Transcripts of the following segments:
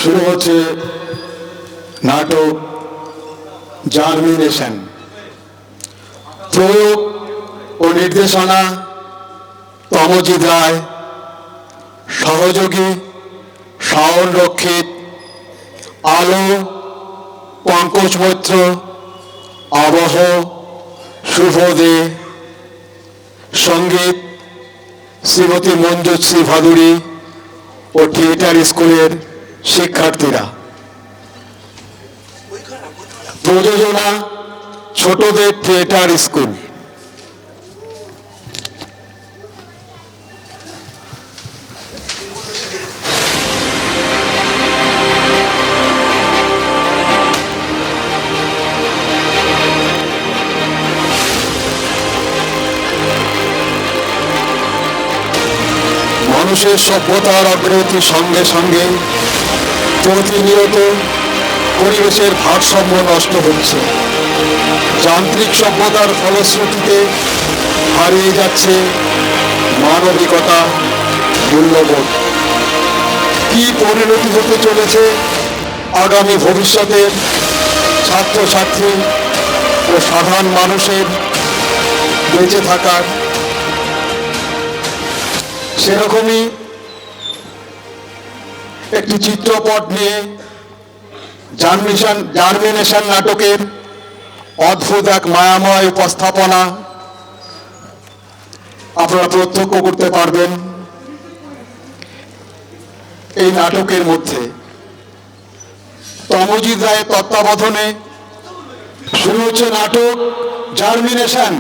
শুরু হচ্ছে নাটক জার্মিনেশন। প্রয়োগ ও নির্দেশনা তমজিৎ রায়, সহযোগী শাওন রক্ষিত, আলো পঙ্কজ মৈত্র, আবহ শুভ দে, সঙ্গীত শ্রীমতী মঞ্জুশ্রী ভাদুরী ও থিয়েটার স্কুলের শিক্ষার্থীরা। প্রযোজনা ছোটদের থিয়েটার স্কুল। মানুষের সভ্যতার অগ্রগতির সঙ্গে সঙ্গে প্রতিনিয়ত পরিবেশের ভারসাম্য নষ্ট হচ্ছে। যান্ত্রিক সভ্যতার ফলশ্রুতিতে হারিয়ে যাচ্ছে মানবিকতা, মূল্যবোধ। কি পরিণতি হতে চলেছে আগামী ভবিষ্যতের ছাত্রছাত্রী ও সাধারণ মানুষের বেঁচে থাকার, সেরকমই একটি চিত্রপট নিয়ে জার্মিনেশন নাটকের অদ্ভুত এক মায়াময় উপস্থাপনা আপনারা প্রত্যক্ষ করতে পারবেন এই নাটকের মধ্যে। তমজিৎ রায়ের তত্ত্বাবধানে শুরু হচ্ছে নাটক জার্মিনেশন।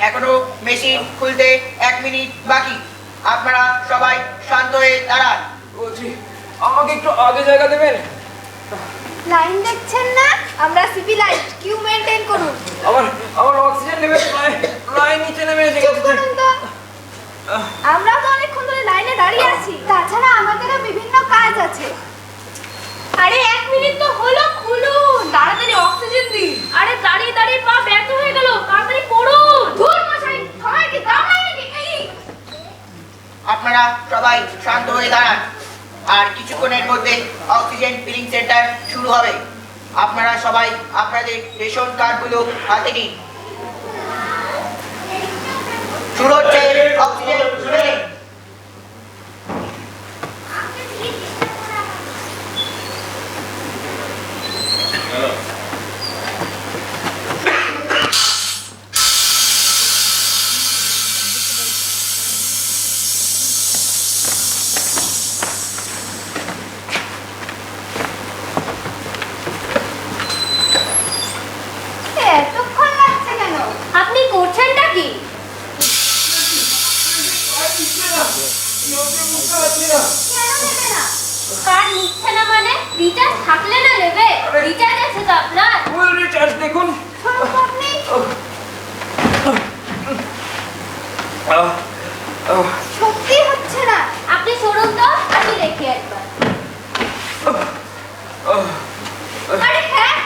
এখনো মেশিন খুলতে 1 মিনিট বাকি। আপনারা সবাই শান্ত হয়ে দাঁড়ান। বলছি আমাকে একটু আগে জায়গা দেবেন? লাইন দেখছেন না? আমরা সিপি লাইট কিউ মেইনটেইন করুন। আমার অক্সিজেন লেভেল প্রায় নিচে নেমে এসে চুপ করুন তো। আমরা তো অনেকক্ষণ ধরে লাইনে দাঁড়িয়ে আছি, তাছাড়া আমাদেরও বিভিন্ন কাজ আছে। আরে 1 মিনিট তো হলো, খুলুন তাড়াতাড়ি, অক্সিজেন দিন। আরে দাঁড়িয়ে দাঁড়িয়ে পা ব্যথা হয়ে গেল, তাড়াতাড়ি করুন। ধুর মশাই, সবাইকে দাও না নাকি? আপনারা সবাই শান্ত হয়ে দাঁড়ান। আর কিছুক্ষণের মধ্যে অক্সিজেন ফিলিং সেন্টার শুরু হবে। আপনারা সবাই আপনাদের রেশন কার্ডগুলো হাতে নিন। শুরু হচ্ছে অক্সিজেন ফিলিং। এতক্ষণ লাগছে কেন? আপনি করছেনটা কি? কেন নেবে না? কার্ড নিচ্ছে না মানে? রিচার্জ থাকলে না নেবে। রিচার্জ আছে তো আপনার? ফুল রিচার্জ দেখুন। সরুন আপনি। সত্যি হচ্ছে না। আপনি সরুন তো, আমি দেখি একবার। আরে হ্যাঁ,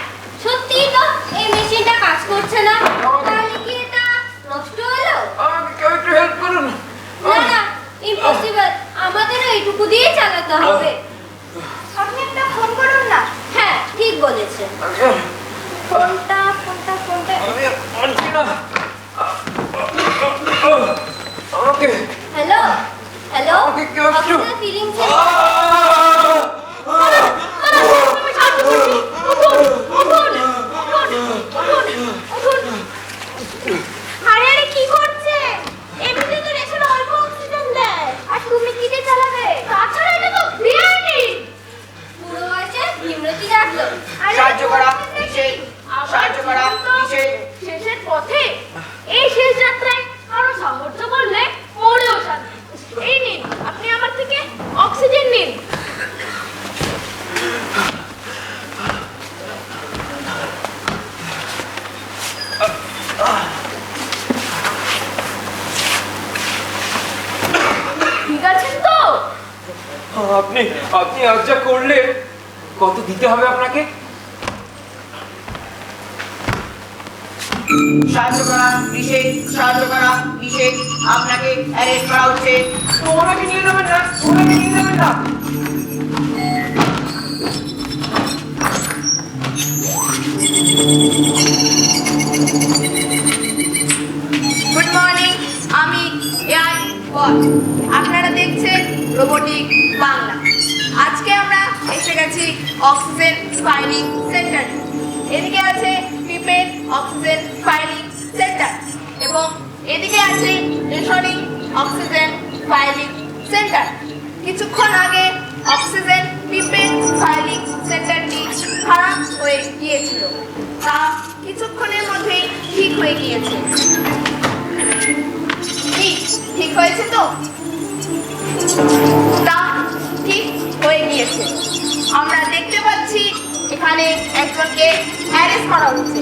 থাকতে হবে। আপনি একটা ফোন করুন না। হ্যাঁ, ঠিক বলেছেন। ফোনটা আমি পারছি না। আমাকে হ্যালো হ্যালো আমাকে কেউ একটু আপনার ফিলিংস আরে আরে কি করছে? এমনিতে তো রেশন অল্প অক্সিজেন দেয়, আর তুমি কি দিয়ে চালাবে? তাছাড়া এটা তো ভিআইপি। পুরো আছে নিম্নতি রাখলো। সাহায্য করা নিষেধ, সাহায্য করা নিষেধ। শেষের পথে এই শেষ যাত্রায় আরো সামর্থ্য করলে মরেও শান্তি। এই নিন, আপনি আমার থেকে অক্সিজেন নিন। ঠিক আছেন তো? আপনি আপনি আজ যা করলেন, কত দিতে হবে আপনাকে? সাহায্য করা নিষেধ, সাহায্য করা নিষেধ। আপনাকে অ্যারেস্ট করা হচ্ছে। ওনাকে নিয়ে যাবেন না, ওনাকে নিয়ে যাবেন না। গুড মর্নিং, আমি এআই বল। আপনারা দেখছেন রোবোটিক বাংলা। আজকে আমরা এসে গেছি অক্সিজেন ফাইলিং সেন্টার। এদিকে আছে প্রিপেড অক্সিজেন ফাইলিং সেন্টার এবং এদিকে আছে রেশনিং অক্সিজেন ফাইলিং সেন্টার। কিছুক্ষণ আগে অক্সিজেন প্রিপেড ফাইলিং সেন্টারটি খারাপ হয়ে গিয়েছিল, তা কিছুক্ষণের মধ্যেই ঠিক হয়ে গিয়েছে। কি ঠিক হয়েছে তো? তা ঠিক হয়ে গিয়েছে। আমরা দেখতে পাচ্ছি এখানে একজনকে অ্যারেস্ট করা হচ্ছে।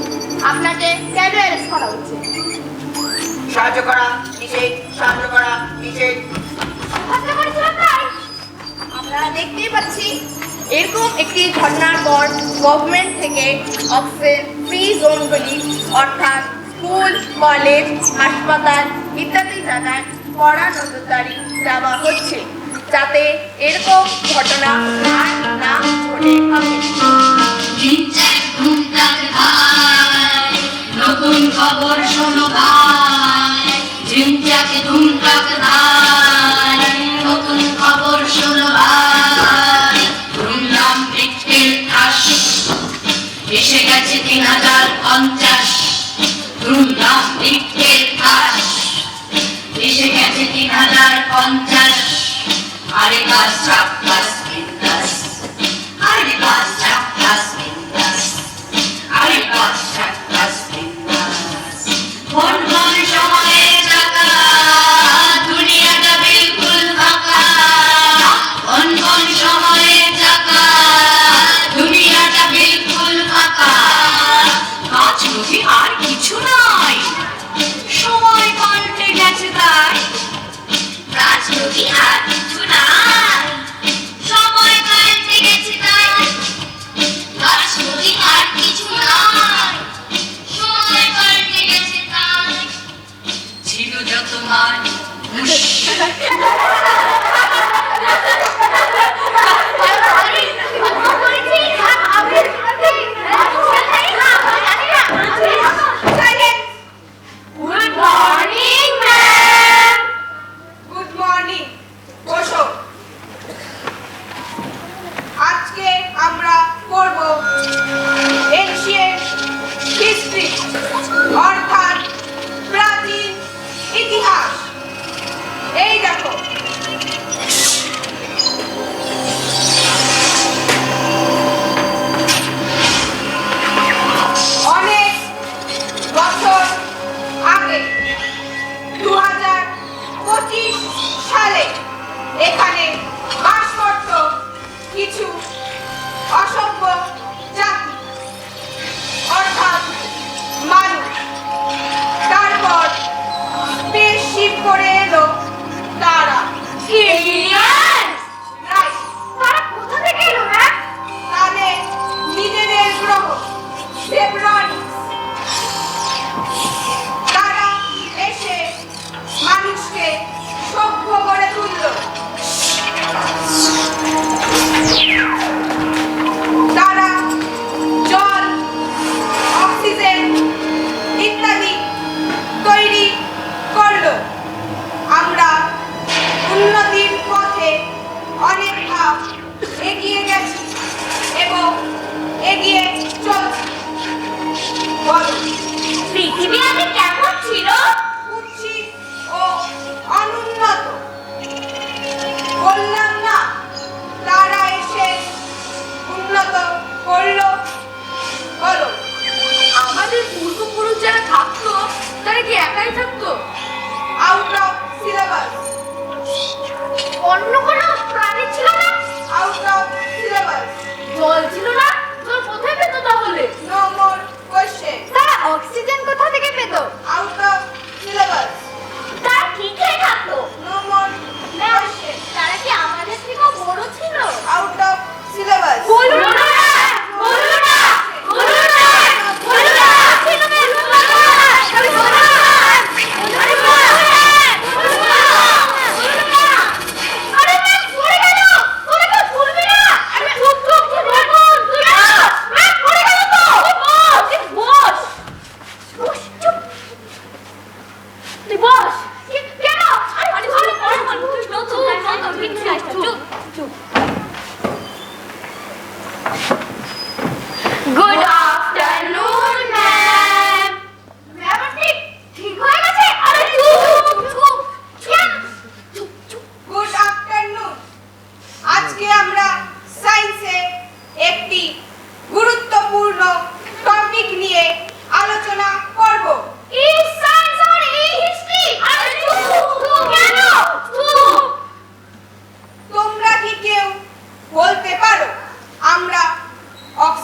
আপনাকে কেন অ্যারেস্ট করা হচ্ছে? সাহায্য করা নিষেধ, সাহায্য করা নিষেধ। আমরা দেখতেই পাচ্ছি এরকম একটি ঘটনার পর গভর্নমেন্ট থেকে অক্সিজেন ফ্রি জোনগুলি অর্থাৎ স্কুল, কলেজ, হাসপাতাল ইত্যাদি জায়গায় কড়া নজরদারি দেওয়া হচ্ছে, যাতে এরকম ঘটনা আর না ঘটে থাকে। নতুন খবর শোনো ভাই, ঝিমচাকে ধুমকাক ভাই, নতুন খবর শোনো ভাই, ধুমধাম বৃক্ষের ঠাস এসে গেছে 3050, ধুমধাম বৃক্ষের ঠাস এসে গেছে 3050, আরে বাস চাপ বাস বিন্দাস, আরে বাস চাপ বাস বিন্দাস, আরে বাস চাপ বাস বিন্দাস। কোন কোন সময়ে চাকা, দুনিয়াটা বিলকুল ফাঁকা, কোন কোন সময়ে চাকা, দুনিয়াটা বিলকুল ফাঁকা, কাজ নদী আর কিছু নাই, সময় পাল্টে গেছে তাই, কাজ নদী আর কিছু নাই, সময় পাল্টে গেছে তাই, কাজ নদী আর কিছু নাই, সময় পাল্টে গেছে তাই, ছিল যত মান good morning ma'am. Good morning.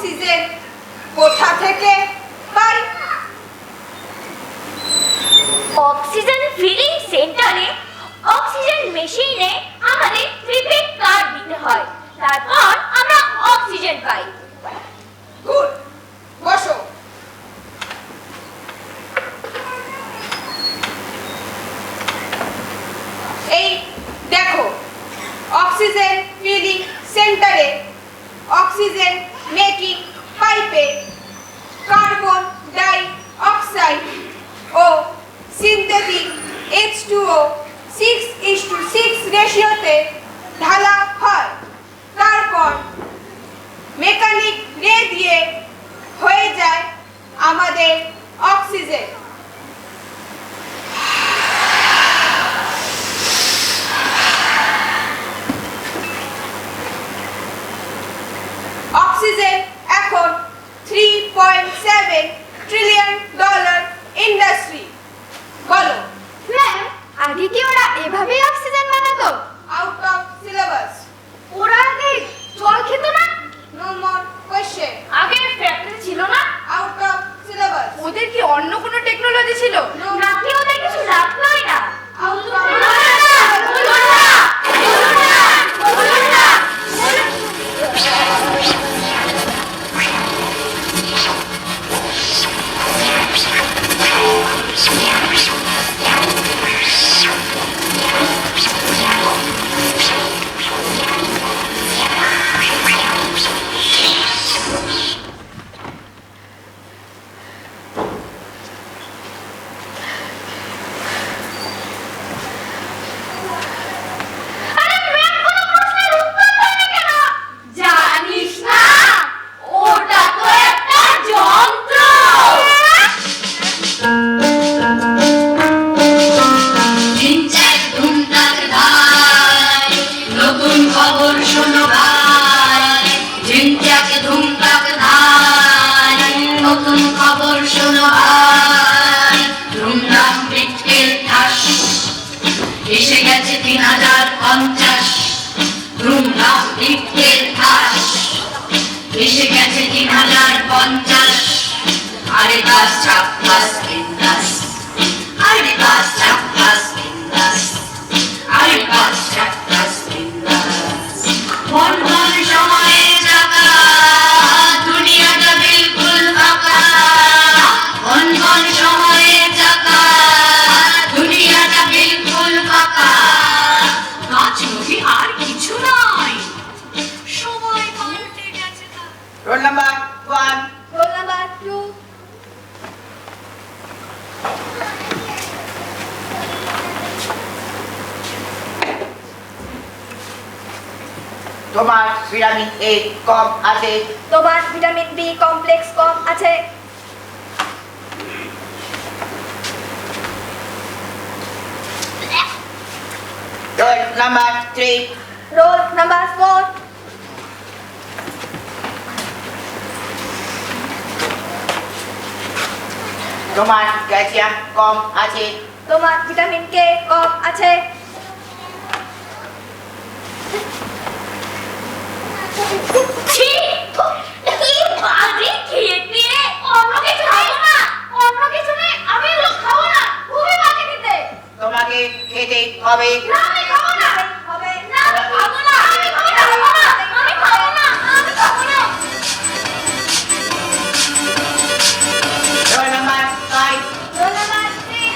Oxygen কোথা থেকে পাই? অক্সিজেন ফিলিং সেন্টারে অক্সিজেন মেশিনে আমাদের প্রিপেড কার্ড দিতে হয়, তারপর আমরা অক্সিজেন পাই। গুড, বসো। এই দেখো, অক্সিজেন ফিলিং সেন্টারে অক্সিজেন মেকিং পাইপে কার্বন ডাই অক্সাইড ও সিনথেটিক H2O 6:6 রেশিওতে ঢালা হয়। তারপর মেকানিক রে দিয়ে হয়ে যায় আমাদের অক্সিজেন। অক্সিজেন এখন $3.7 ট্রিলিয়ন ইন্ডাস্ট্রি। বলো। ম্যাম, আগে কি ওরা এভাবেই অক্সিজেন বানাতো? Out of syllabus. ওরা আগে জল খেত না? No more question. আগে ফ্যাক্টরি ছিল না? Out of syllabus. ওদের কি অন্য কোনো টেকনোলজি ছিল? নাকি ওদের কিছু লাগতোই না? আউট অফ জানিস না, ওটা তো একটা যন্ত্র। ঝিনচাক ধুমটাক ধাই, নতুন খবর শোনো ভাই। ঝিনচাক ধুমটাক ধাই, নতুন খবর শোনো ভাই। ধুমধাম পিটকেল ঠাস, এসে গেছে 3050। ধুমধাম পিটকেল ঠাস, এসে গেছে 3050। আরে বাস চাপ বাস বিন্দাস, আরে বাস চাপ বাস বিন্দাস, আরে বাস চাপ বাস বিন্দাস। কোন কোন সময়ে চাকা, দুনিয়াটা বিলকুল ফাঁকা। কোন কোন সময়ে চাকা, দুনিয়াটা বিলকুল ফাঁকা। গাছ নদী আর কিছু নয়, সময় পাল্টে গেছে তার। Roll number 1। Roll number 2। তোমার ভিটামিন এ কম আছে। তোমার ভিটামিন বি কমপ্লেক্স কম আছে। Roll number 3। Roll number 4। তোমার ক্যালসিয়াম কম আছে। তোমার ভিটামিন কে কম আছে। ছি, এই বাজে খেতে। অন্য কিছু খাবো না, অন্য কিছু নেই, আমি এগুলো খাবো না, খুবই বাজে খেতে। তোমাকে খেতে হবে। না, আমি খাবো না। হবে না, আমি খাবো না, আমি খাবো না, আমি খাবো না, আমি খাবো না। Roll number 5। Roll number 3।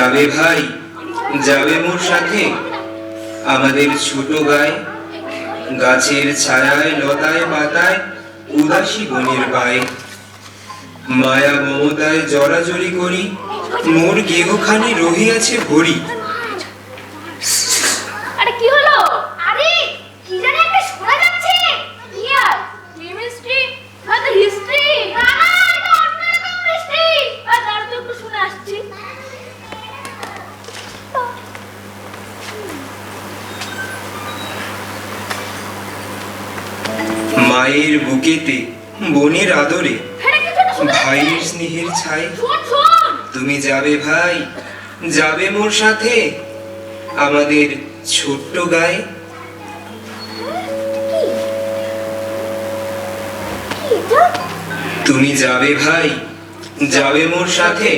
যাবে ভাই, যাবে মোর সাথে আমাদের ছোট গায়ে, গাছের ছায়ায় লতায় পাতায় উদাসী বনের পায়ে। মায়া মমতায় জড়াজড়ি করি মোর গেহখানি রহিয়াছে ভরি। আরে কি হলো? আরে কি জানি একটা শোনা যাচ্ছে। কি আর? কেমিস্ট্রি নয়তো হিস্ট্রি? না না, এটা অন্যরকম হিস্ট্রি। আর তার তো একটু শুনে আসছি। মায়ের বুকেতে বনের আদরে এটা কিছু একটা শোনা ভাইয়ের যাচ্ছে। স্নেহের ছাই। শোন শোন। তুমি যাবে ভাই, যাবে মোর সাথে আমাদের ছোট্ট গায়ে। কি এটা? তুমি যাবে ভাই, যাবে মোর সাথে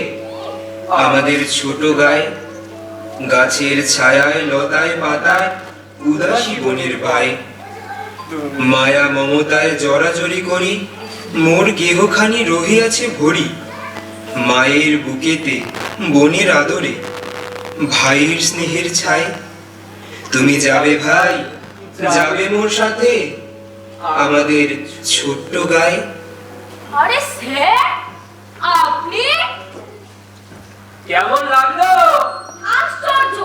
আমাদের ছোট গায়ে, গাছের ছায়ায় লতায় পাতায় উদাসী বনের পায়ে। মায়া মমতায় জড়াজড়ি করি মোর গেহখানি রহিয়াছে ভরি। মায়ের বুকেতে বনের আদরে ভাইয়ের স্নেহের ছাই। তুমি যাবে ভাই, যাবে মোর সাথে আমাদের ছোট্ট গায়ে। আরে স্যার, আপনি? কেমন লাগলো? আশ্চর্য,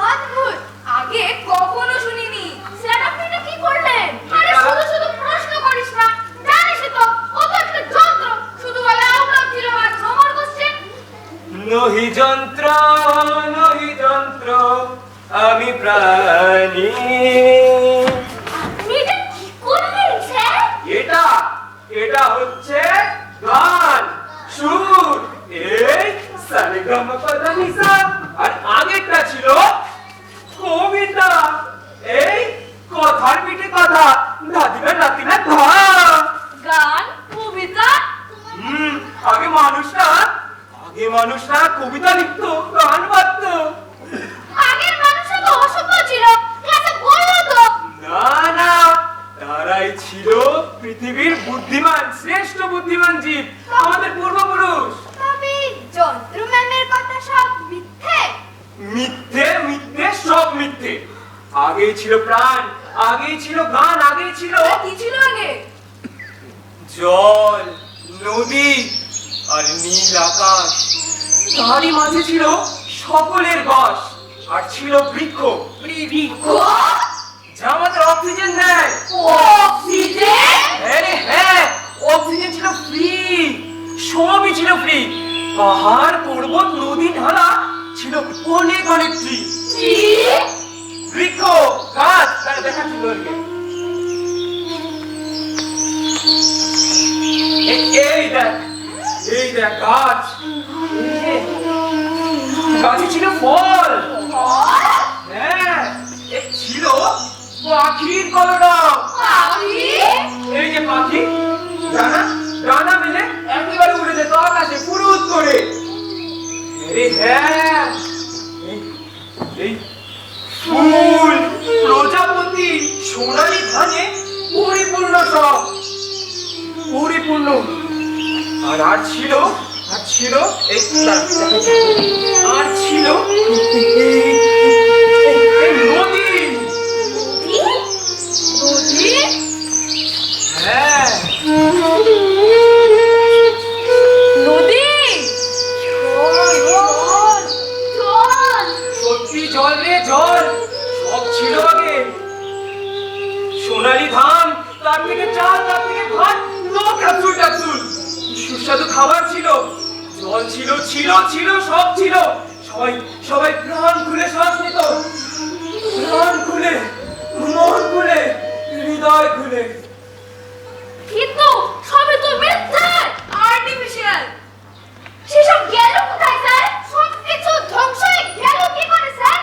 অদ্ভুত, আগে কখনো শুনিনি। স্যার আপনি এটা কি করলেন? আরে শুধু শুধু প্রশ্ন করিস না, জানিস তো ও তো একটা যন্ত্র, শুধু বলে আমরা ছিল আর ভ্রমণ করছেন। নহি যন্ত্র, নহি যন্ত্র, আমি প্রাণী। আপনি এটা কি করলেন স্যার? এটা এটা হচ্ছে গান, সুর, এই সারেগামাপাধানিসা। আর আগেরটা ছিল কবিতা, এই কথার পিঠে কথা, দাদিনা নাতিনা ধা। গান, কবিতা? আগে মানুষরা কবিতা লিখতো, গান বাজতো। আগের মানুষরা তো অসভ্য ছিল, ক্লাসে বললো তো। না না, তারাই ছিল পৃথিবীর বুদ্ধিমান, শ্রেষ্ঠ বুদ্ধিমান জীব, আমাদের পূর্বপুরুষ। তবে যন্ত্র ম্যামের কথা সব মিথ্যে। মিথ্যে মিথ্যে, সব মিথ্যে। আগেই ছিল প্রাণ, আগেই ছিল গান, আগেই ছিল কি ছিল আগে? জল, নদী আর নীল আকাশ। তারই মাঝে ছিল সকলের বাস, আর ছিল বৃক্ষ, বৃক্ষ? যা আমাদের অক্সিজেন দেয়। অক্সিজেন? আরে হ্যাঁ, অক্সিজেন ছিল ফ্রি, সবই ছিল ফ্রি। পাহাড়, পর্বত, নদী, নালা ছিল অনেক অনেক ফ্রি। কি? বৃক্ষ, গাছ, তারা দেখাচ্ছি তোরকে। এই দেখ গাছ। গাছে ছিল ফল। হ্যাঁ, এ ছিল পাখির কলরব। পাখি? এই যে পাখি, ডানা ডানা মেলে একেবারে উড়ে যেত আকাশে ফুরুত করে। আরে হ্যাঁ, এই ফুল, প্রজাপতি, সোনালী ধানে পরিপূর্ণ, সব পরিপূর্ণ। আর ছিল এই আর ছিল এই নদী। নদী? হ্যাঁ, নদী? জল, জল। সত্যি জল রে, জল। সব ছিল আগে। সোনালী ধান, তার থেকে চাল, তার থেকে ভাত, ক্যাপসুল ক্যাপসুল। সুস্বাদু খাবার ছিল, জল ছিল, ছিল ছিল, সব ছিল। সবাই সবাই প্রাণ খুলে শ্বাস নিত, প্রাণ খুলে, মন খুলে, হৃদয় খুলে। কিন্তু সবই তো মিথ্যে, আর্টিফিশিয়াল। সেসব গেল কোথায় স্যার? সবকিছু ধ্বংস হয়ে গেল কি করে স্যার?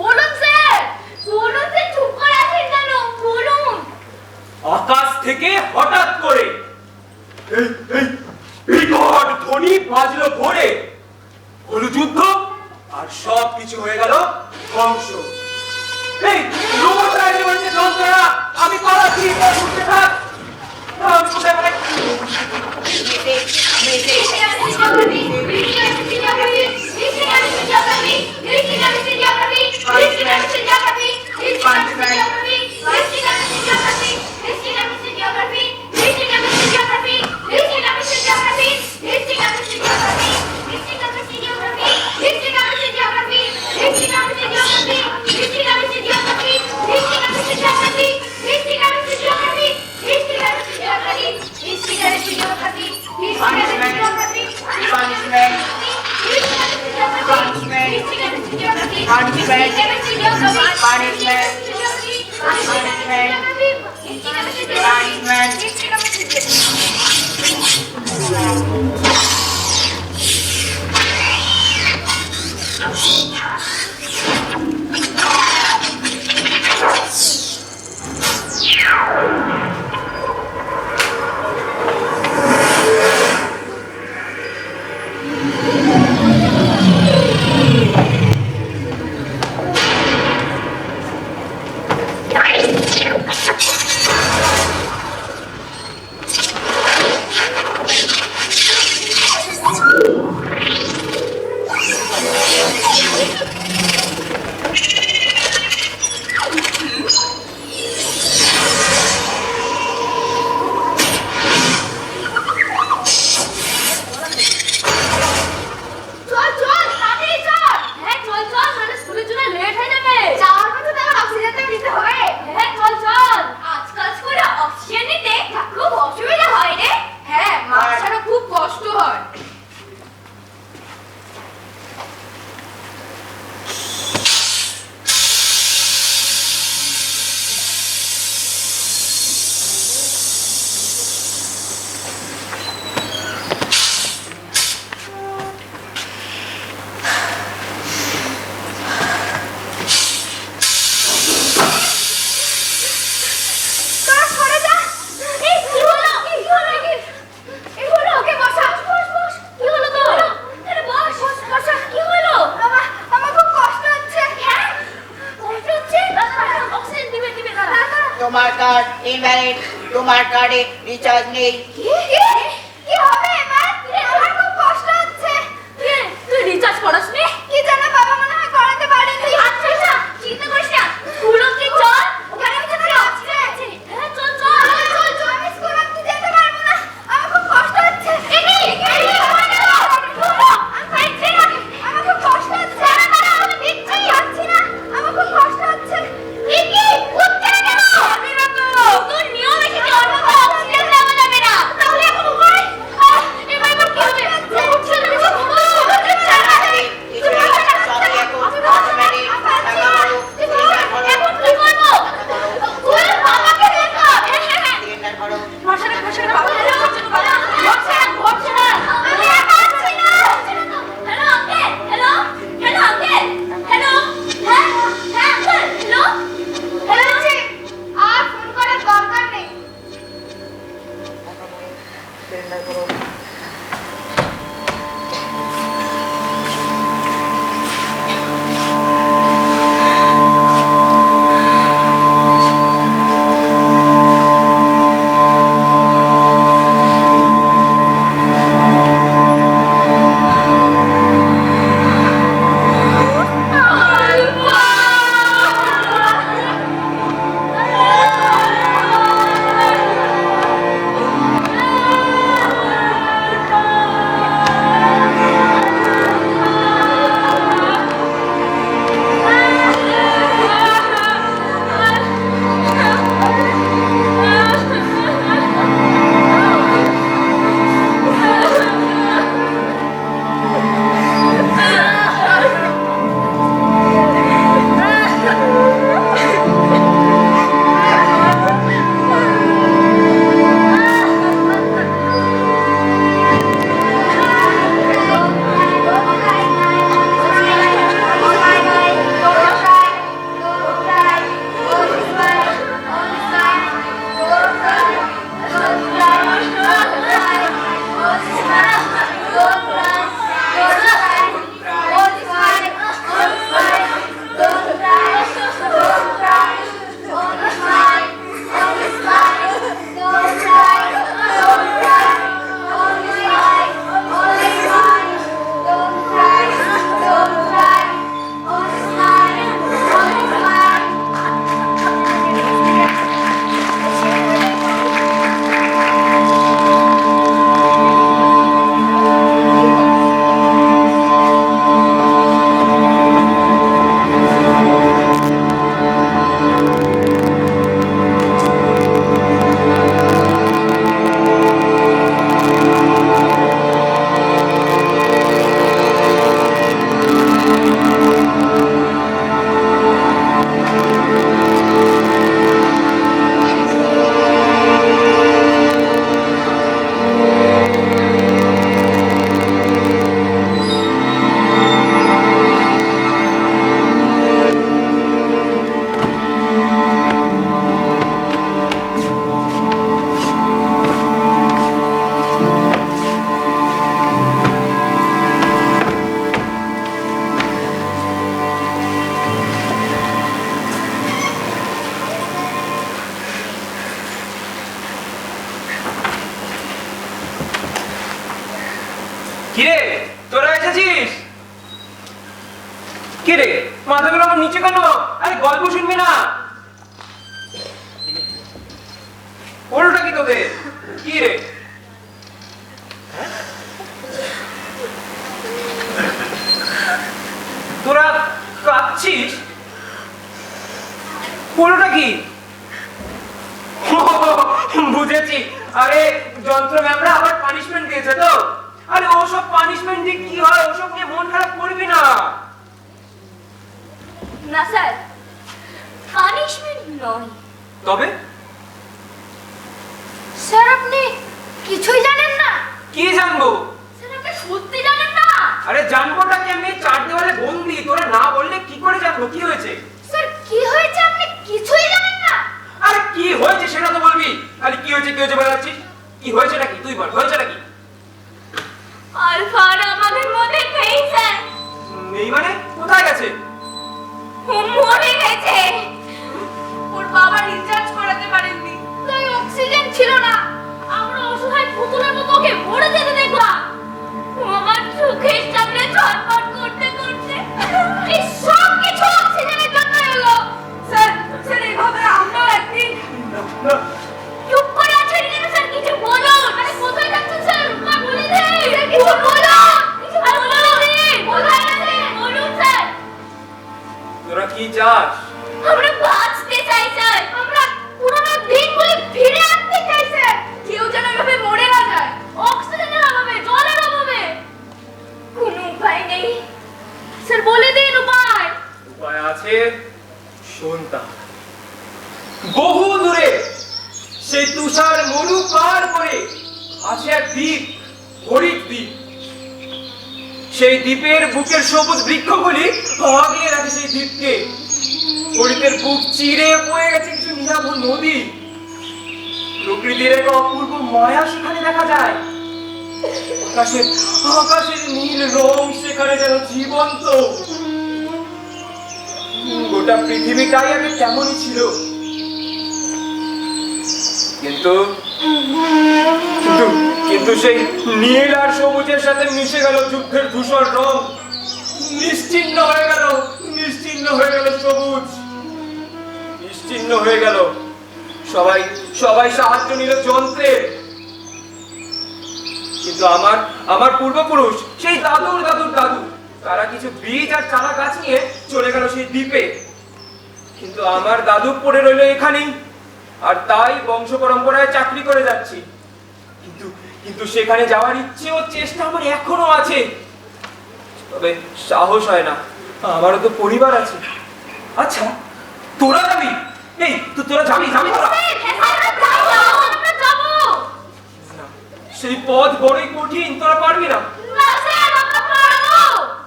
বলুন স্যার, বলুন স্যার, চুপ করে আছেন কেন? বলুন। আকাশ থেকে হঠাৎ করে বিকট ধ্বনি বাজলো ভোরে। হলো যুদ্ধ, আর সব কিছু হয়ে গেল ধ্বংস। এই রোবট রাইজে বলছে যন্ত্রণা, আমি পালাচ্ছি, উঠতে থাক। আমি কোথায় তোমার কার্ড ইনভ্যালিড, তোমার কার্ডে রিচার্জ নেই। কি হবে এবার? আমার খুব কষ্ট হচ্ছে। তুই রিচার্জ করাসনি? কি জানো বাবা মনে হয় করাতে পারেনি। আচ্ছা আচ্ছা চিন্তা করিস না, স্কুল অবধি চল, ওখানে ওখানে আছে। হ্যাঁ চল চল চল চল। আমি স্কুল অবধি যেতে পারবো না, আমার খুব কষ্ট হচ্ছে। আমার খুব কষ্ট হচ্ছে। আমি দিচ্ছি যাচ্ছি না, আমার খুব কষ্ট হচ্ছে। উঠছে না কেন? তোর নিয়ম এসেছে, অন্য কোনো অক্সিজেন দেওয়া যাবে না। তাহলে এখন উপায়? এবার কি হবে? উঠছে না, রে, কি রে? তোরা কাঁদছিস? হলোটা কি? বুঝেছি, আরে যন্ত্র ম্যামরা আবার পানিশমেন্ট দিয়েছে তো। আরে ওসব পানিশমেন্ট দিয়ে কি হয়, ওসব নিয়ে মন খারাপ করবি না। না স্যার, পানিশমেন্ট নয়। তবে স্যার আপনি কিছুই জানেন না? কি জানবো? স্যার আপনি সত্যি জানেন না? আরে জানবোটা কি, আমি চার দেওয়ালে বন্দি, তোরা না বললে কি করে জানবো কি হয়েছে? স্যার কি হয়েছে আপনি কিছুই জানেন না? আরে কি হয়েছে সেটা তো বলবি, খালি কি হয়েছে বলে যাচ্ছিস। কি হয়েছে নাকি তুই বল, হয়েছে নাকি? আলফা আমাদের মধ্যে নেই স্যার। নেই মানে? কোথায় গেছে? ও মরে গেছে। ওর বাবা রিচার্জ করাতে পারেননি, তাই অক্সিজেন ছিল না। আমরা অসহায় পুতুলের মতো ওকে মরে যেতে দেখলাম। ও আমার চোখের সামনে ছটফট করতে করতে এই সব কিছু অক্সিজেনের জন্য হলো। স্যার স্যার এইভাবে আমরাও একদিন চুপ করে আছেন কেন স্যার? কিছু বলুন। আরে কোথায় যাচ্ছেন স্যার? মা বলে দে, কিছু বলুন। কিছু বলুন, কোথায় যাচ্ছেন বলুন স্যার। তোরা কি চাস? আমরা বাঁচতে চাই স্যার, আমরা পুরোনো দিনগুলি ফিরে আনতে চাই স্যার। কেউ যেন এভাবে মরে না যায়, অক্সিজেনের অভাবে, জলের অভাবে। কোনো উপায় নেই স্যার, বলে দিন উপায়। উপায় আছে, শোন তাহলে। বহু দূরে সেই তুষার মরু পার করে আছে এক দ্বীপ, হরিৎ দ্বীপ। সেই দ্বীপের বুকের সবুজ বৃক্ষগুলি আগলে রাখে সেই দ্বীপকে। হরিতের বুক চিরে বয়ে গেছে কিছু নীলাভ নদী। প্রকৃতির এক অপূর্ব মায়া সেখানে দেখা যায়। আকাশের আকাশের নীল রং সেখানে যেন জীবন্ত। গোটা পৃথিবীটাই আগে কেমনই ছিল, কিন্তু কিন্তু কিন্তু সেই নীল আর সবুজের সাথে মিশে গেল যুদ্ধের ধূসর রং। নিশ্চিহ্ন হয়ে গেল, নিশ্চিহ্ন হয়ে গেল সবুজ, নিশ্চিহ্ন হয়ে গেল। সবাই সবাই সাহায্য নিল যন্ত্রের। কিন্তু আমার পূর্বপুরুষ, সেই দাদুর দাদুর দাদু, তারা কিছু বীজ আর চারা গাছ নিয়ে চলে গেল সেই দ্বীপে। কিন্তু আমার দাদু পড়ে রইল এখানেই, আর তাই বংশ পরম্পরায় চাকরি করে যাচ্ছি। কিন্তু কিন্তু সেখানে যাওয়ার ইচ্ছে ও চেষ্টা আমার এখনো আছে, তবে সাহস হয় না। আমারও তো পরিবার আছে। আচ্ছা তোরা যাবি? এই তোরা যাবি যাবি তোরা? আমরা যাবো। না, সেই পথ বড়ই কঠিন, তোরা পারবি না। না স্যার, আমরা পারবো।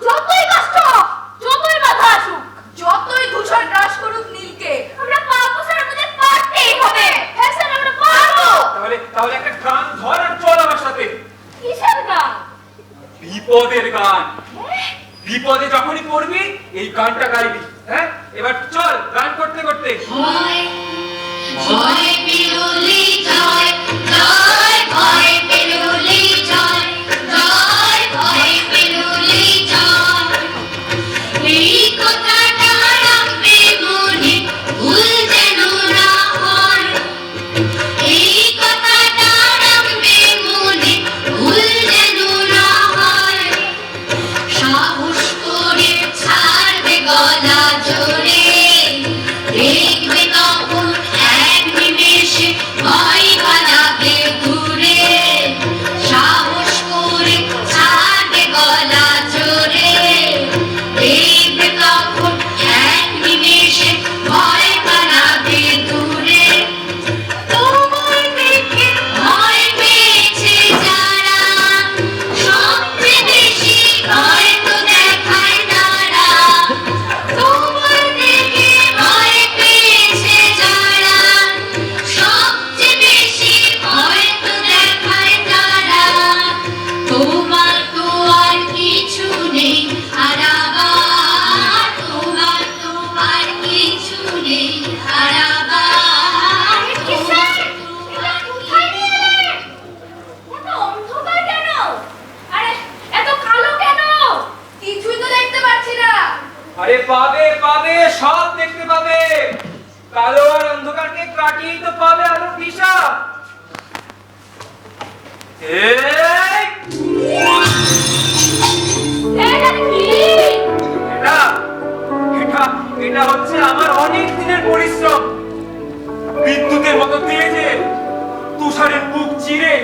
যতই কষ্ট, যতই বাধা আসুক, যতই ধূসর গ্রাস করুক নীলকে, আমরা পারবো স্যার, আমাদের পারতেই হবে। হ্যাঁ স্যার আমরা পারবো। তাহলে একটা গান ধর আর চল আমার সাথে। কিসের গান? বিপদের গান। বিপদে যখনই পড়বি এই গানটা গাইবি। হ্যাঁ, এবার চল গান করতে করতে। ভয় ভয় পেরুলি জয় জয়, ভয় পেরুলি জয় জয়, ভয় পেরুলি জয়। এই কথাটা রাখবে মনে, ভুল যেন না হয়। এই কথাটা রাখবে মনে, ভুল যেন না হয়। সাহস করে ছাড়বে গলা জোরে, দেখবে তখন এক নিমেষে ভয় পালাবে দূরে। সাহস করে ছাড়বে গলা জোরে, দেখবে তখন এক নিমেষে ভয় পালাবে দূরে। তোমার দেখে ভয় পেয়েছে যারা, সবচেয়ে বেশি ভয় তো দেখায় তারা। তোমার দেখে ভয় পেয়েছে যারা, সবচেয়ে বেশি ভয় তো দেখায় তারা। তোমার তো আর কিছু নেই হারাবার, তোমার তো আর কিছু নেই হারাবার। কিসের? এটা কোথায় নিয়ে এলেন? এত অন্ধকার কেন? আরে এত কালো কেন? কিছুই তো দেখতে পাচ্ছি না। আরে পাবে পাবে, সব দেখতে পাবে। কালো আর অন্ধকারকে কাটিয়েই তো পাবে আলোর দিশা। এই এটা কি? এটা এটা এটা হচ্ছে আমার অনেক দিনের পরিশ্রম। বিদ্যুতের মতো তেজে তুষারের বুক চিরে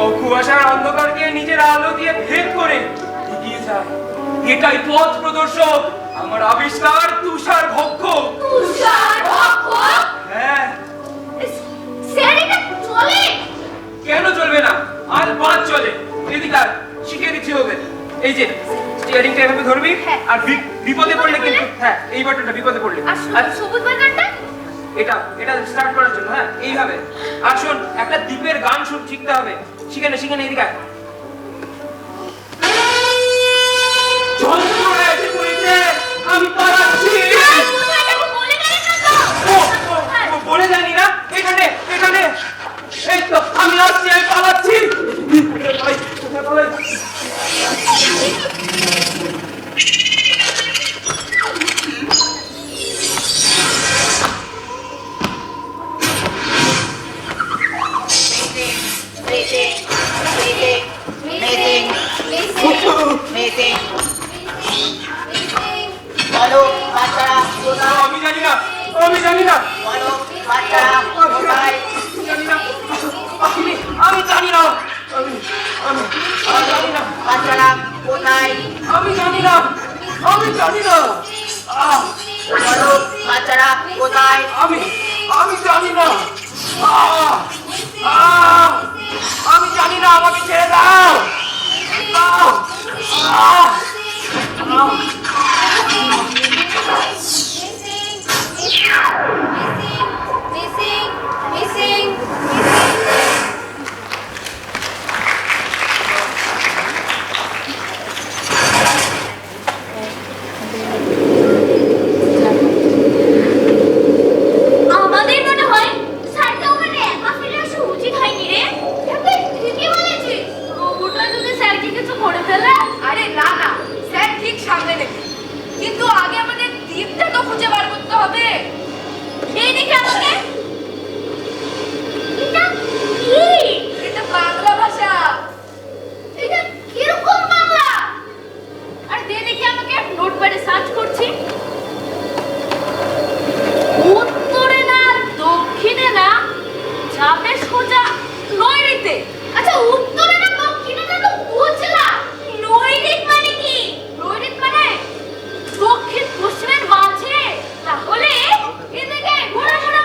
ও কুয়াশার অন্ধকারকে নিজের আলো দিয়ে ভেদ করে এগিয়ে যায়। এটাই পথ প্রদর্শক, আমার আবিষ্কার তুষার ভক্ষ। তুষার ভক্ষক? হ্যাঁ, স্যার এটা চলে? কেন চলবে না? আর বাদ চলে। এদিকে আয়, শিখিয়ে দিচ্ছি হবে। এই যে স্টিয়ারিংটা এভাবে ধরবি, হ্যাঁ। আর বিপদে পড়লে কিন্তু, হ্যাঁ এই বাটনটা বিপদে পড়লে, আর সবুজ বাটনটা? এটা এটা স্টার্ট করার জন্য। হ্যাঁ এইভাবে। আর শোন, একটা দ্বীপের গান শিখতে হবে। শিখে নে এদিকে আয়। যন্ত্রণা এসে পড়েছে, আমি পালাচ্ছি। বলে জানি না, এখানে এখানে এই তো আমি আসছি, আমি পালাচ্ছি। কোথায় পালাই? বলো বাচ্চারা কোথায়? আমি জানি না, আমি জানি না, বলো বাচ্চারা কোথায়? জানি না, আমি জানি না, আমি জানি না, বাচ্চারা কোথায়? আমি জানি না, আমি জানি না, বলো বাচ্চারা কোথায়? আমি জানি না, আমি জানি না, আমাকে ছেড়ে দাও। আমাদের মনে হয় স্যারকে ওখানে একা ফেলে আসা উচিত হয়নি রে। ঠিকই বলেছিস, ওটা যদি স্যারকে কিছু করে ফেলে। আরে না না, স্যার ঠিক সামনে নেবে, কিন্তু আগে আমাদের দ্বীপটা তো খুঁজে বার করতে হবে। এই দেখে আমাকে। এটা কি? এটা বাংলা ভাষা। এটা কিরকম বাংলা? আর দে দেখি আমাকে, নোটপ্যাডে সার্চ করছি। উত্তরে না দক্ষিণে না, যাবে সোজা নৈঋত্যে। আচ্ছা উত্তরে না দক্ষিণে না তো বুঝলাম, নৈঋত্য মানে কি? নৈঋত্য মানে দক্ষিণ পশ্চিমের মাঝে। তাহলে এদিকে ঘোরা ঘোরা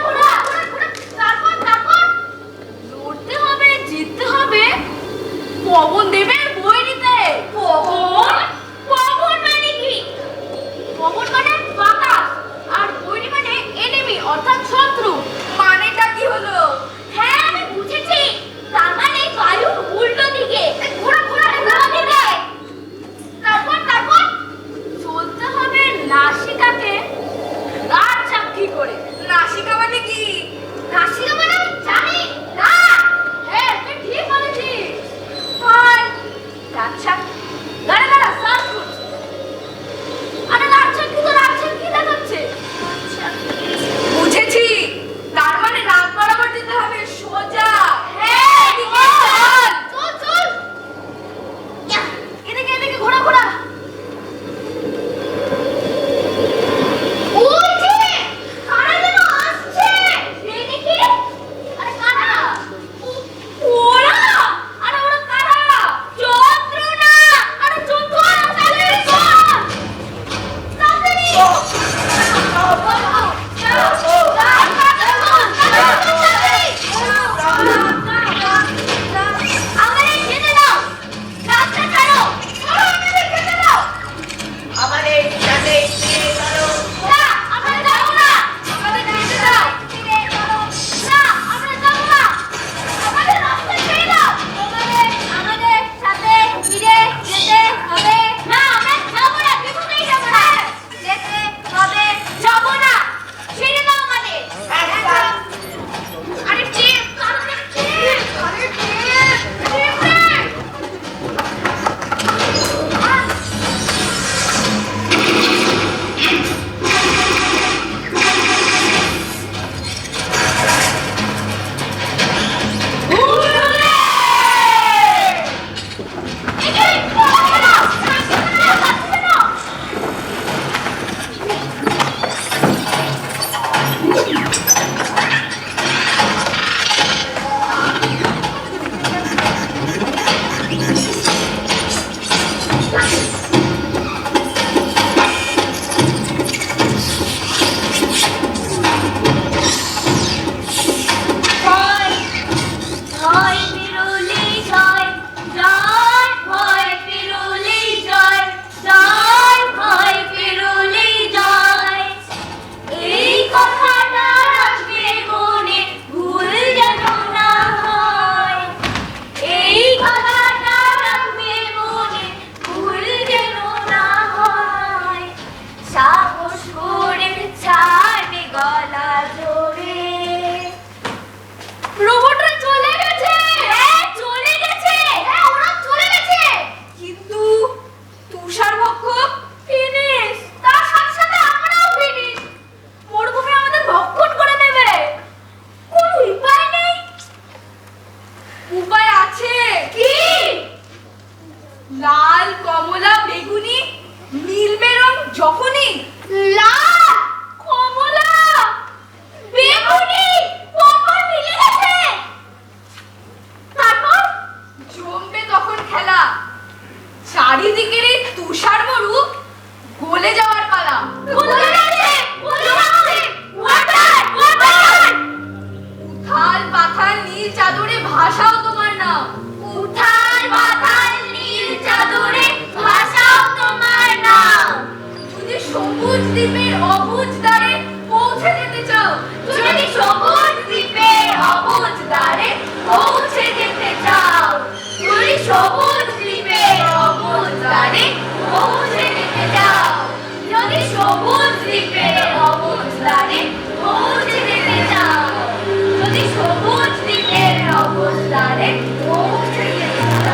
চাও, যদি সবুজ দ্বীপের অবুঝ দ্বারে পৌঁছে যেতে চাও, যদি সবুজ দ্বীপের অবুঝ দ্বারে পৌঁছে যেতে চাও, যদি সবুজ দ্বীপের অবুঝ দ্বারে পৌঁছে যেতে চাও, যদি সবুজ দ্বীপের অবুঝ দ্বারে পৌঁছে যেতে চাও।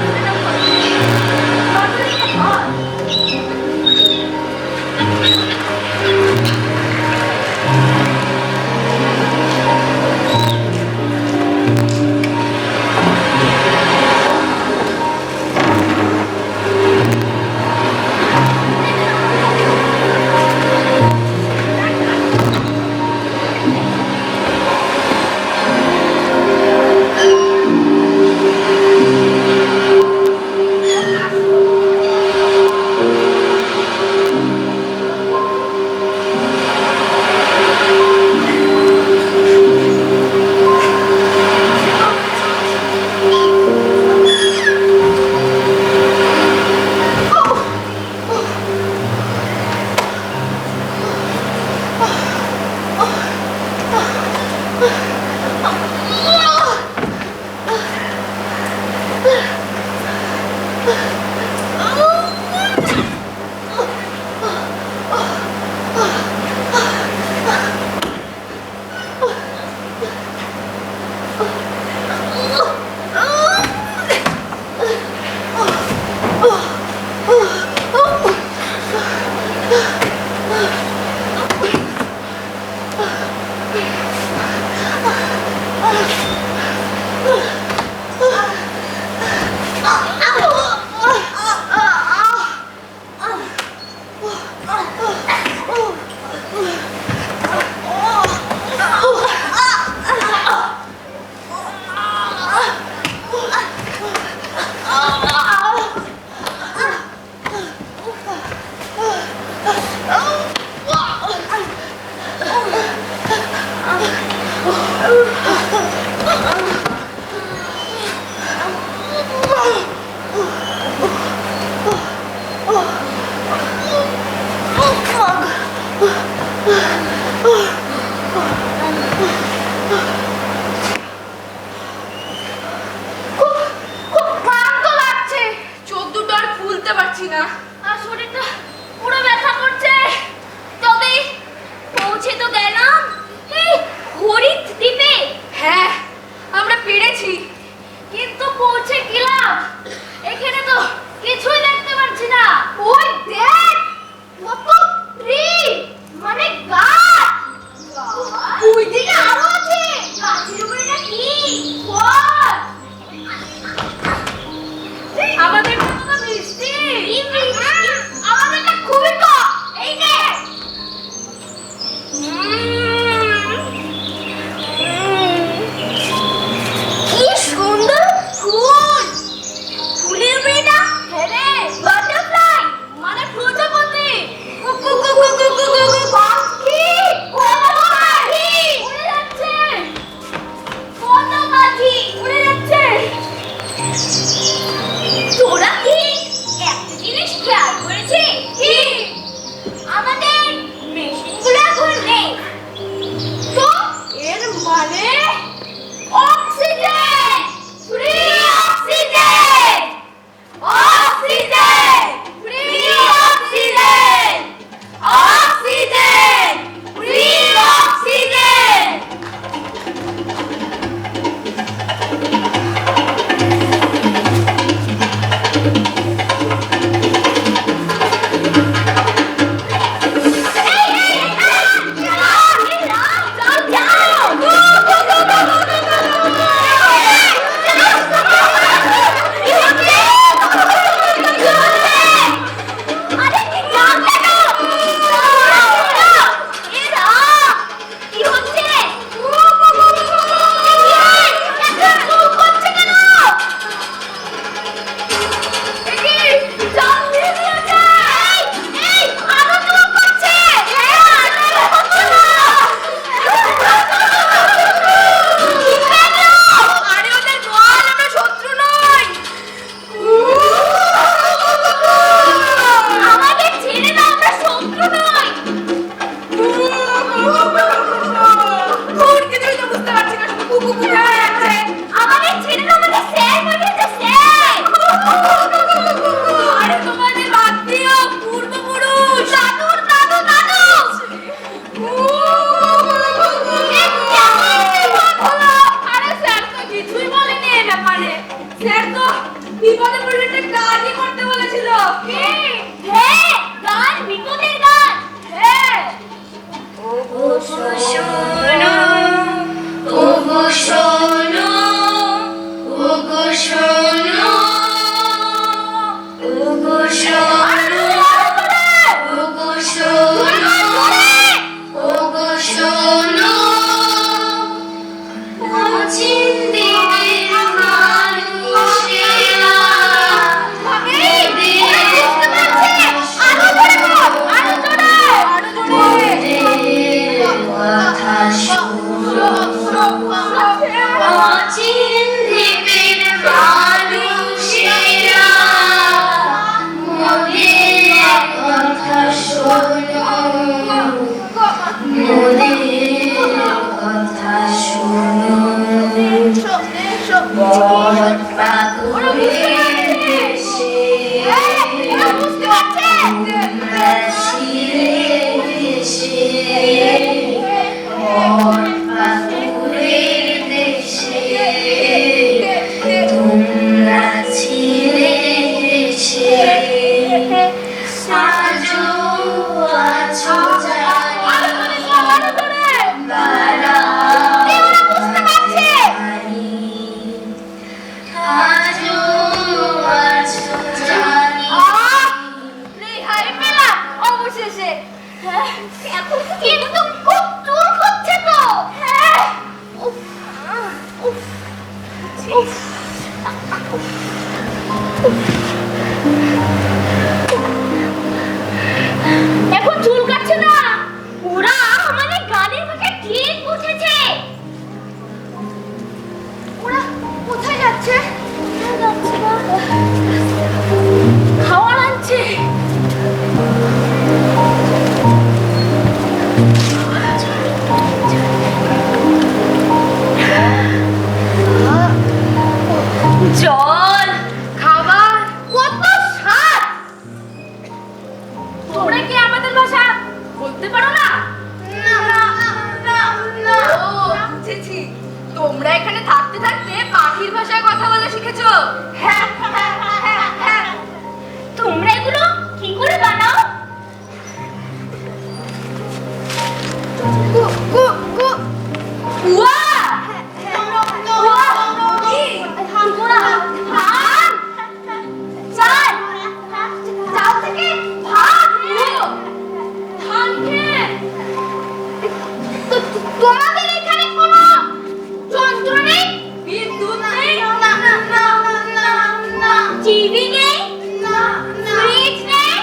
শোনো ওগো শোনো ওগো শোনো ওগো শোনো ওগো শোনো ওগো শোনো অচিন দিনের মানুষেরা কথা শোনো অচিন দ্বীপের মানুষেরা মোদের কথা শোনো মোদের কথা শোনো বন পাগলের দেশে তোমরা ছিলে দেশে বন পাগলের দেশে তোমরা ছিলে দেশে আজও আছো জানি আজও আছো জানি অবশেষে এখন কিন্তু খুব চুল করছে তো এখন চুল কাটছে না, ওরা আমাদের গানের ভাষা ঠিক বুঝেছে। ওরা কোথায় যাচ্ছে? খাওয়ার আনছে। জল, খাবার, কত স্বাদ! তোমরা কি আমাদের ভাষা বলতে পারো না? তোমরা এখানে থাকতে থাকতে পাখির ভাষায় কথা বলা শিখেছো? হ্যাঁ, তোমরা এগুলো কি করে বানাও? কুয়া তোমাদের এখানে কোনো যন্ত্র নেই, বিদ্যুৎ নেই, টিভি নেই, ফ্রিজ নেই,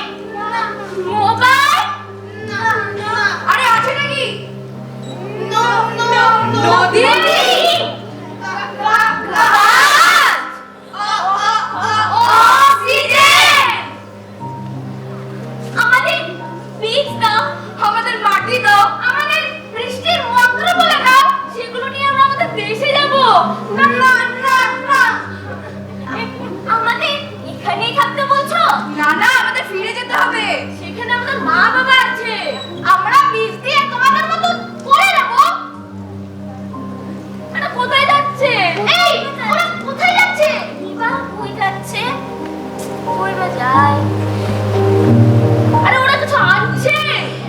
মোবাইল, আরে আছে নাকি? নদী, অক্সিজেন। আমাদের বীজ দাও, আমাদের মাটি দাও, আমাদের বৃষ্টির মন্ত্র বলে দাও, সেগুলো নিয়ে আমরা আমাদের দেশে যাব। না না না না, আমাদের এখানেই থাকতে বলছো? না না, আমাদের ফিরে যেতে হবে, সেখানে আমাদের মা বাবা আছে। আমরা বীজ দিয়ে তোমাদের মতো করে নেব। এটা কোথায় যাচ্ছে? এই ওরা কোথায় যাচ্ছে? দিবা কই যাচ্ছে? কই বা যায়? আরে ওরা কিছু আনছে।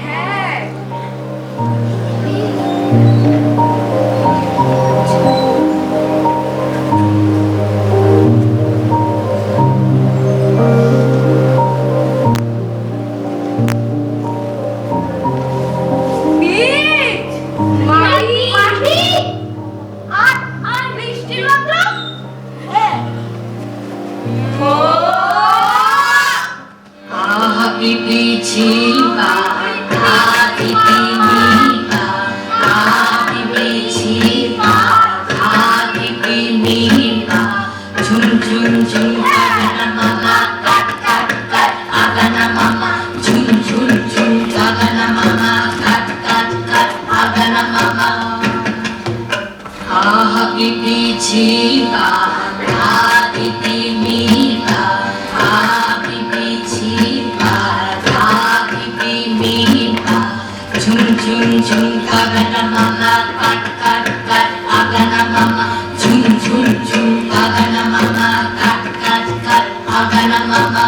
হ্যাঁ, বীজ, মাটি আর বৃষ্টির মন্ত্র। হ্যাঁ, আহাপি পিছিবা আদি পিনিবা আদি পিছিবা আদি পিনিবা ঝুম ঝুম ঝুম আগানা মামা কাট কাট কাট আগানা মামা ঝুম ঝুম ঝুম আগানা মামা কাট কাট কাট আগানা মামা আহাপি পিছিবা আদি পিনিবা আদি পিছিবা আদি পিনিবা ঝুম ঝুম ঝুম আগানা মামা কাট কাট কাট আগানা মামা ঝুম ঝুম ঝুম আগানা মামা কাট কাট কাট আগানা মামা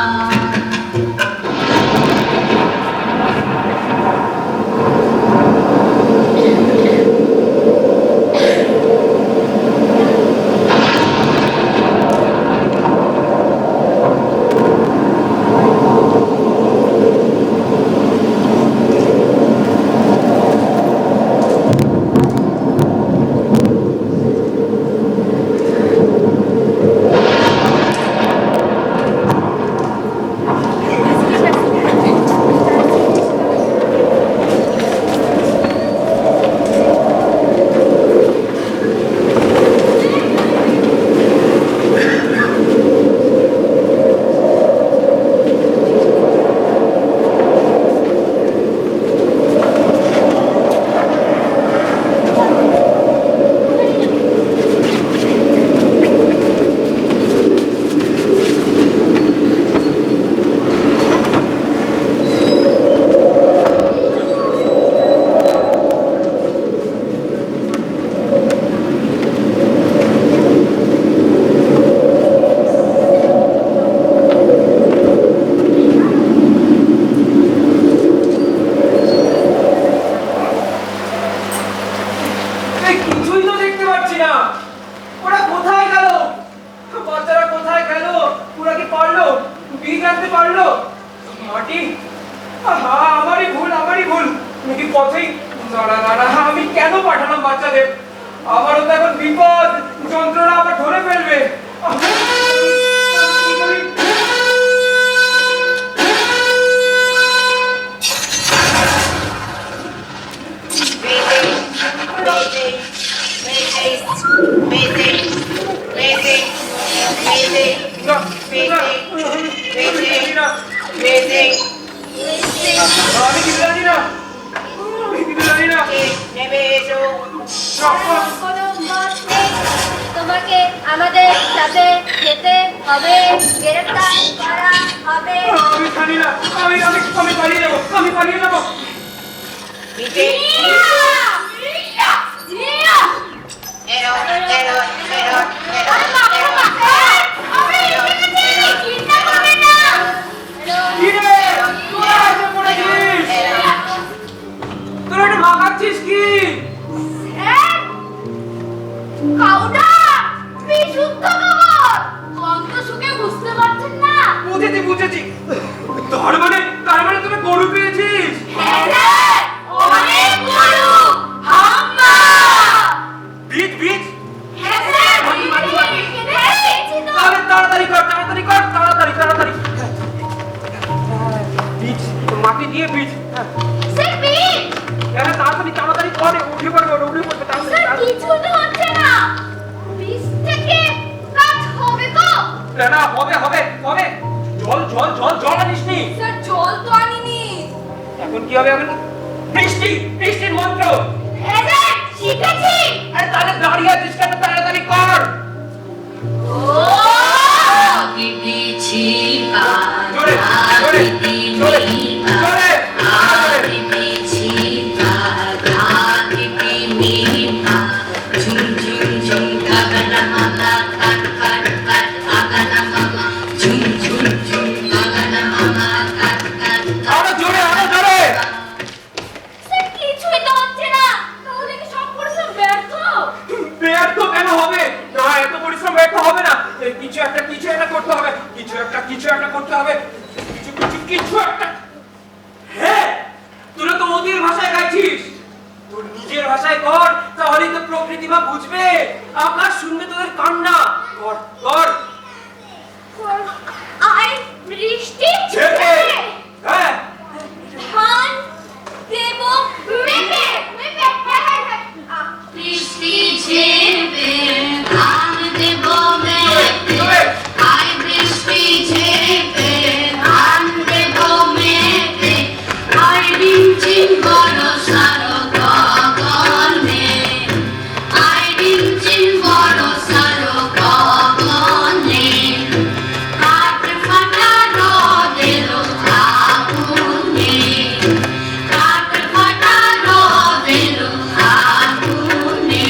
পাচ্ছি না। ওরা কোথায় গেল? বাচ্চারা কোথায় গেল? ওরা কি পারলো বীজ আনতে পারলো? মাটি, আহা, আমারই ভুল। নাকি পথেই দাঁড়া, আমি কেন পাঠালাম বাচ্চাদের? আমারও তো এখন বিপদ, যন্ত্রণা আবার ধরে ফেলবে। কি করি? আমি কিছু জানি না। কোনো মত নেই। তোমাকে আমাদের সাথে যেতে হবে, গ্রেফতার করা হবে। আমি জানি না। আমি পালিয়ে যাবো। কি রে? তোরা এসে পড়েছিস? তোরা এটা মাখাচ্ছিস কি? বুঝেছি। তার মানে তোরা গরু পেয়েছিস? বীজ? তাহলে তাড়াতাড়ি কর। বীজ, মাটি দিয়ে বীজ। তাড়াতাড়ি করে উঠে পড়বে তাড়াতাড়ি। না, হবে। জল আনিস নি? জল তো আনিনি। এখন কি হবে? এখন বৃষ্টির মন্ত্র। শিখেছি। আরে তাহলে দাঁড়িয়ে আছিস কেন? তাড়াতাড়ি কর। आगे पीछे का জোরে। आगे पीछे का आगे पीछे झुम झुम झुम गगन माला कट कट कट गगन माला झुम झुम झुम गगन माला कट कट আরো জোরে। কিছুই তো হচ্ছে না। তাহলে কি সব পরিশ্রম ব্যর্থ? ব্যর্থ কেন হবে? না, এত পরিশ্রম ব্যর্থ হবে না। কিছু একটা করতে হবে। কিছু একটা করতে হবে। কিছু একটা। হ্যাঁ, তোরা তো ওদের ভাষায় গাইছিস। তোর নিজের ভাষায় কর, তাহলেই তো প্রকৃতি মা বুঝবে। আকাশ শুনবে তোদের কান্না। কর। আই বৃষ্টি ছেড়ে। হ্যাঁ, ধান দেব মেপে। বৃষ্টি ঝেপে ধান দেব মেপে আয় বৃষ্টি ঝেপে ধান দেব মেপে আয় রিমঝিম বরষার গগনে আয় রিমঝিম বরষার গগনে কাঠ ফাটা রোদের আগুনে কাঠ ফাটা রোদের আগুনে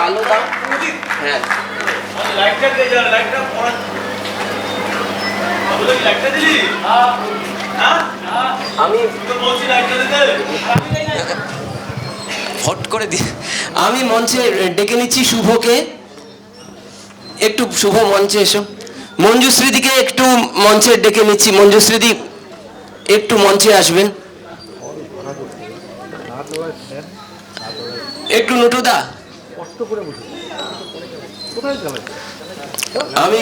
আলো দাও। হ্যাঁ আমি হট করে দি আমি মঞ্চে ডেকে নিচ্ছি শুভকে। একটু শুভ মঞ্চে এসো। মঞ্জুশ্রীদিকে একটু মঞ্চে ডেকে নিচ্ছি। মঞ্জুশ্রীদি একটু মঞ্চে আসবেন। একটু নটুদা আমি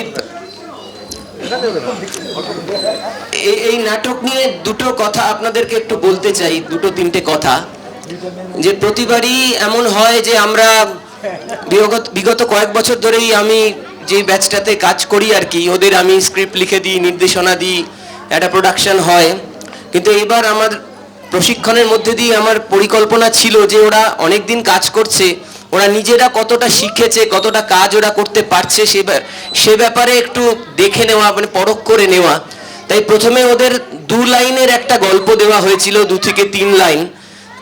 এই নাটক নিয়ে দুটো কথা আপনাদেরকে একটু বলতে চাই, দুটো তিনটে কথা। যে প্রতিবারই এমন হয় যে আমরা বিগত কয়েক বছর ধরেই আমি যে ব্যাচটাতে কাজ করি আর কি, ওদের আমি স্ক্রিপ্ট লিখে দিই, নির্দেশনা দিই, একটা প্রোডাকশন হয়। কিন্তু এবার আমার প্রশিক্ষণের মধ্যে দিয়ে আমার পরিকল্পনা ছিল যে ওরা অনেক দিন কাজ করছে, ওরা নিজেরা কতটা শিখেছে, কতটা কাজ ওরা করতে পারছে সে ব্যাপারে একটু দেখে নেওয়া, মানে পরখ করে নেওয়া। তাই প্রথমে ওদের 2 লাইনের একটা গল্প দেওয়া হয়েছিল, 2 থেকে 3 লাইন।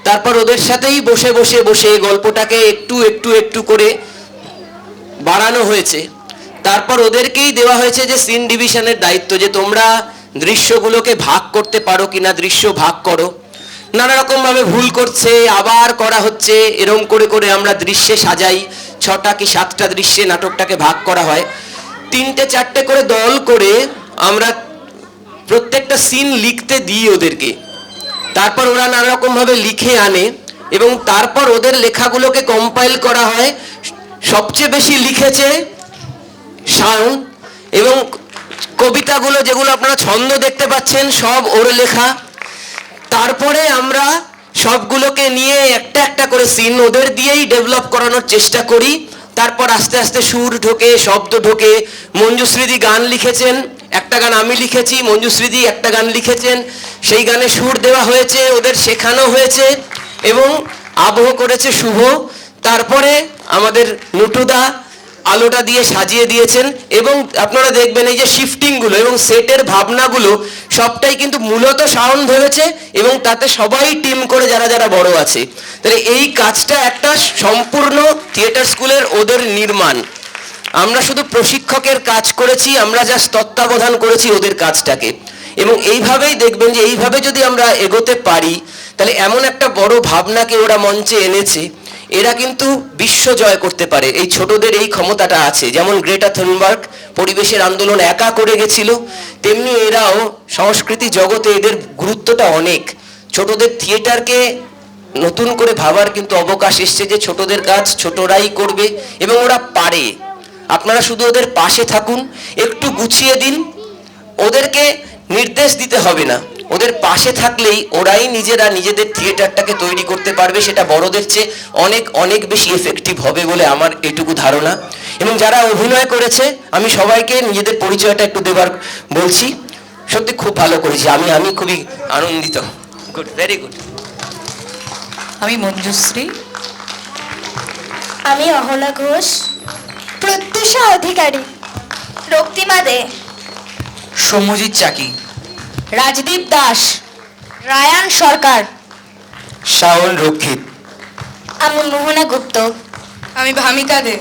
তারপর ওদের সাথেই বসে বসে বসে গল্পটাকে একটু একটু একটু করে বাড়ানো হয়েছে। তারপর ওদেরকেই দেওয়া হয়েছে যে সিন ডিভিশনের দায়িত্ব, যে তোমরা দৃশ্যগুলোকে ভাগ করতে পারো কিনা, দৃশ্য ভাগ করো। নানা রকম ভাবে ভুল করছে, আবার করা হচ্ছে, এরকম করে করে আমরা দৃশ্যে সাজাই। 6টা কি 7টা দৃশ্যে নাটকটাকে ভাগ করা হয়। 3টে 4টে করে দল করে আমরা প্রত্যেকটা সিন লিখতে দিই ওদেরকে। তারপর ওরা নানা রকম ভাবে লিখে আনে এবং তারপর ওদের লেখাগুলোকে কম্পাইল করা হয়। সবচেয়ে বেশি লিখেছে সায়ন, এবং কবিতাগুলো যেগুলো আপনারা ছন্দ দেখতে পাচ্ছেন সব ওর লেখা। তারপরে আমরা সবগুলোকে নিয়ে একটা একটা করে সিন ওদের দিয়েই ডেভেলপ করানোর চেষ্টা করি। তারপর আস্তে আস্তে সুর ঢোকে, শব্দ ঢোকে। মঞ্জুশ্রীদি গান লিখেছেন, একটা গান আমি লিখেছি, মঞ্জুশ্রীদি একটা গান লিখেছেন, সেই গানে সুর দেওয়া হয়েছে, ওদের শেখানো হয়েছে এবং আবহ করেছে শুভ। তারপরে আমাদের নুটুদা আলোটা দিয়ে সাজিয়ে দিয়েছেন এবং আপনারা দেখবেন এই যে শিফটিংগুলো এবং সেটের ভাবনাগুলো সবটাই কিন্তু মূলত শাওন ভেবেছে এবং তাতে সবাই টিম করে যারা যারা বড় আছে। তাহলে এই কাজটা একটা সম্পূর্ণ থিয়েটার স্কুলের ওদের নির্মাণ। আমরা শুধু প্রশিক্ষকের কাজ করেছি, আমরা জাস্ট তত্ত্বাবধান করেছি ওদের কাজটাকে। এবং এইভাবেই দেখবেন যে এইভাবে যদি আমরা এগোতে পারি তাহলে এমন একটা বড় ভাবনাকে ওরা মঞ্চে এনেছে, এরা কিন্তু বিশ্ব জয় করতে পারে। এই ছোটদের এই ক্ষমতাটা আছে। যেমন গ্রেটা থুনবার্গ পরিবেশের আন্দোলন একা করে গেছিল, তেমনি এরাও সংস্কৃতি জগতে এদের গুরুত্বটা অনেক। ছোটদের থিয়েটারকে নতুন করে ভাবার কিন্তু অবকাশ এসছে যে ছোটদের কাজ ছোটরাই করবে এবং ওরা পারে। আপনারা শুধু ওদের পাশে থাকুন, একটু গুছিয়ে দিন, ওদেরকে নির্দেশ দিতে হবে না। ওদের পাশে থাকলেই ওরাই নিজেরা নিজেদের থিয়েটারটাকে তৈরি করতে পারবে। সেটা বড়দের চেয়ে অনেক অনেক বেশি এফেক্টিভ হবে বলে আমার এটুকু ধারণা। এবং যারা অভিনয় করেছে আমি সবাইকে নিজেদের পরিচয়টা একটু দেবার বলছি। সত্যি খুব ভালো করেছি, আমি খুবই আনন্দিত। Good, very good. আমি মঞ্জুশ্রী। আমি অহলা ঘোষ। প্রত্যুষা অধিকারী। রক্তিমা দে, সৌম্যজিৎ চাকি, রাজদীপ দাস, রায়ান সরকার, শাওন রক্ষিত, আমি মোহনা গুপ্ত। আমি ভামিকা দে,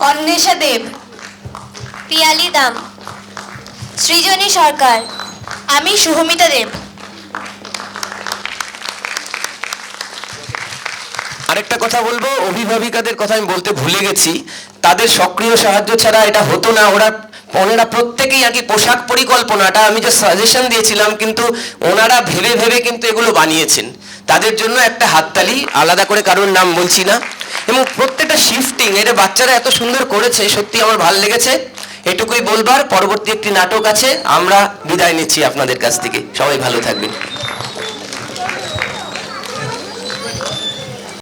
অন্বেষা দেব, পিয়ালি দাম, সৃজনী সরকার। আমি শুভমিতা দেব। আরেকটা কথা বলবো, অভিভাবিকাদের কথা আমি বলতে ভুলে গেছি। তাদের সক্রিয় সাহায্য ছাড়া এটা হতো না। ওনারা প্রত্যেকেই আর কি পোশাক পরিকল্পনাটা আমি যে সাজেশন দিয়েছিলাম, কিন্তু ওনারা ভেবে ভেবে কিন্তু এগুলো বানিয়েছেন। তাদের জন্য একটা হাততালি, আলাদা করে কারোর নাম বলছি না। এবং প্রত্যেকটা শিফটিং এটা বাচ্চারা এত সুন্দর করেছে, সত্যি আমার ভালো লেগেছে। এটুকুই বলবার। পরবর্তী একটি নাটক আছে, আমরা বিদায় নিচ্ছি আপনাদের কাছ থেকে। সবাই ভালো থাকবেন।